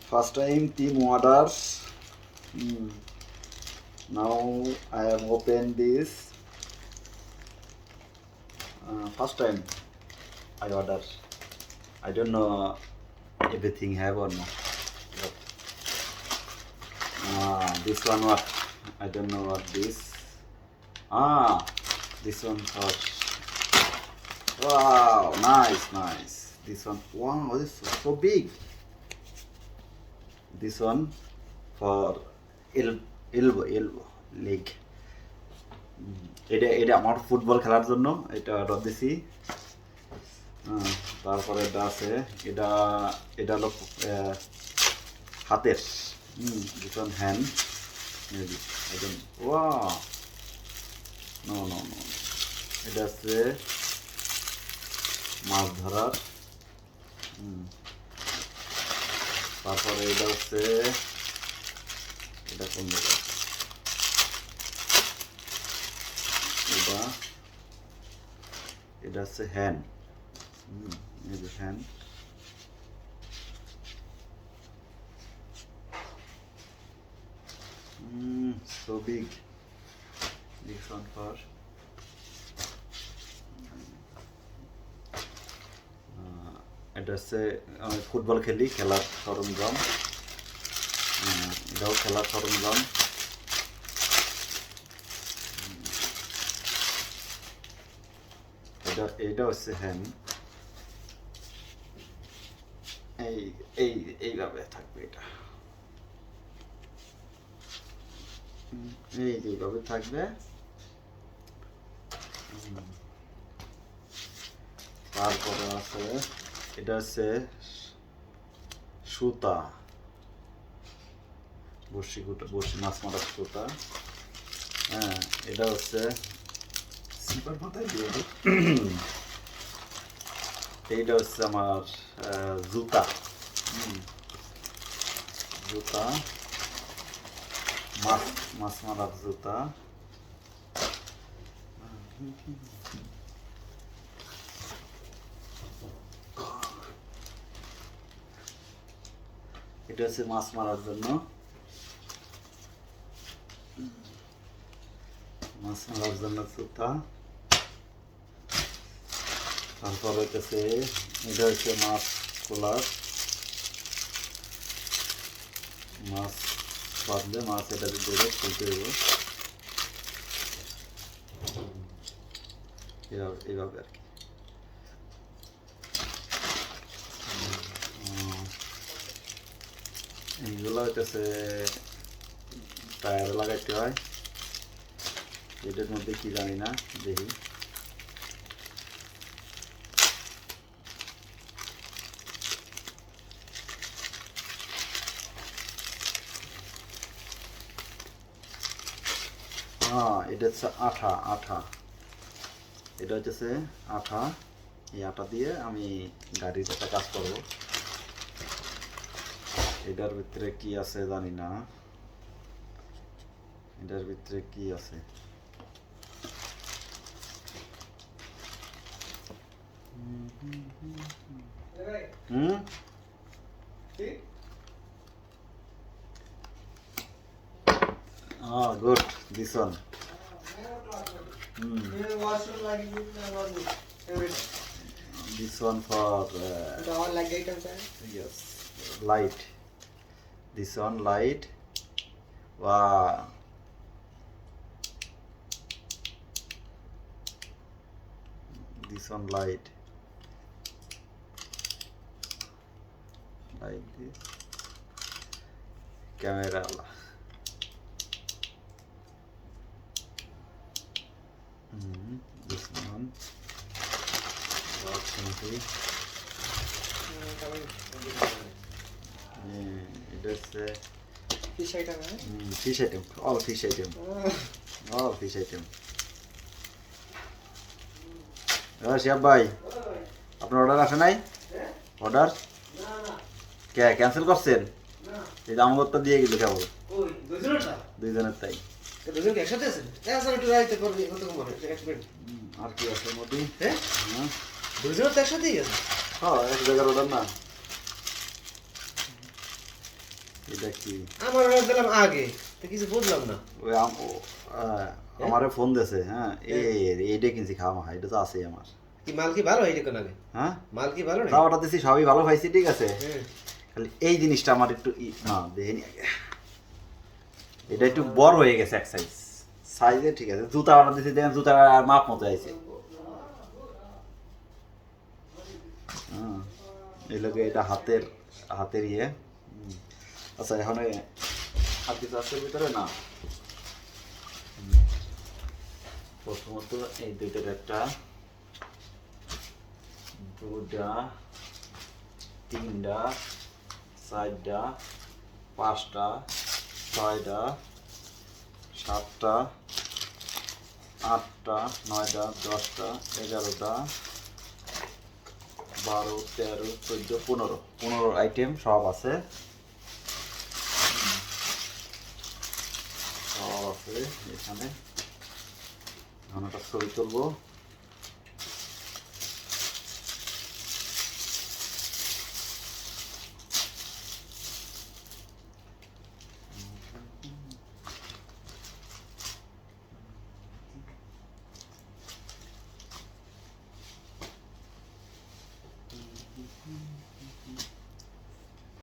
First time team orders. Hmm. Now I am open this. First time I order. I don't know everything have or not. But, this one what? I don't know what this. This one first. Wow, nice. This one, wow, this is so big. This one for elbow leg. এটা আমার football খেলার জন্য এটা order দিছি। তারপরে এটা আছে, এটা হলো হাতের। This one hand maybe I don't wow know এটা আছে মাছ ধরার। তারপরে এটা হচ্ছে, এটা কোন জায়গায়, এটা হচ্ছে হ্যান্ড, এই যে hand. So big. This one for এটা হচ্ছে আমি ফুটবল খেলি, খেলার সরঞ্জাম। এটাও খেলার সরঞ্জাম। এইটা হচ্ছে হ্যান্ড, এইভাবে থাকবে, এটা এইভাবে থাকবে। তারপরে আছে, এটা হচ্ছে সুতা, বড়শি মাছ মারার সুতা। এটা হচ্ছে সিপার মাথায় দিয়ে দিই। এইটা হচ্ছে আমার জুতা, মাছ মারার জুতা। এটা হচ্ছে মাছ মারার জন্য, জুতা। তারপর হইতেছে, এটা হচ্ছে মাছ খোলার, মাছ বাঁধলে মাছ এটা ধরে খুলতে হবে এইভাবে আর কি। এইগুলো হইতেছে টায়ারে লাগাইতে হয়। এটার মধ্যে কি জানি না, দেখি। এটা হচ্ছে আঠা, এটা হচ্ছে আঠা। এই আঠা দিয়ে আমি গাড়ির একটা কাজ করব। এটার ভিতরে কি আছে জানি না, এটার ভিতরে কি আছে। Good. This one. This one for yes, light. This one light. Wow. This one light. Like this. Camera. This one. It is fish item, fish item. All fish item. All fish item. Shiyab ভাই, আপনার order আসে নাই? Order cancel করছেন? এই আমার তো দিয়ে গেল কেবল দুইজনের, তাই আর কি আছে মোটামুটি। দুইজনের তো একসাথেই আছে। এক জায়গার অর্ডার না। এটা কি আমার অর্ডার দিলাম আগে তো কিছু বুঝলাম না। ওই আমারে ফোন দিয়েছে, হ্যাঁ এইটা কিনছি খাওয়া মা, এটা তো আছেই আমার। কি মাল কি ভালো এইরকম নাকি? হ্যাঁ মাল কি ভালো না? যা অর্ডার দিছি সবই ভালো পাইছি, ঠিক আছে, হ্যাঁ খালি এই জিনিসটা আমার একটু না দেখেনি আগে, এটা একটু বড় হয়ে গেছে এক সাইজ, সাইজে ঠিক আছে। জুতা অর্ডার দিছি, দেখেন জুতা মাপ মতো আইছে। হ্যাঁ এই লোকে এটা হাতের হাতের ইয়ে। আচ্ছা এখন আর কিছু আছে ভিতরে না। প্রথমত এই দুইটার একটা, দুটা, তিনটা, চারটা, পাঁচটা, ছয়টা, সাতটা, আটটা, নয়টা, 10টা, 11টা, 12, 13, 14, 15 আইটেম সব আছে, সব আছে এখানে। এখন একটা ছবি তুলবো।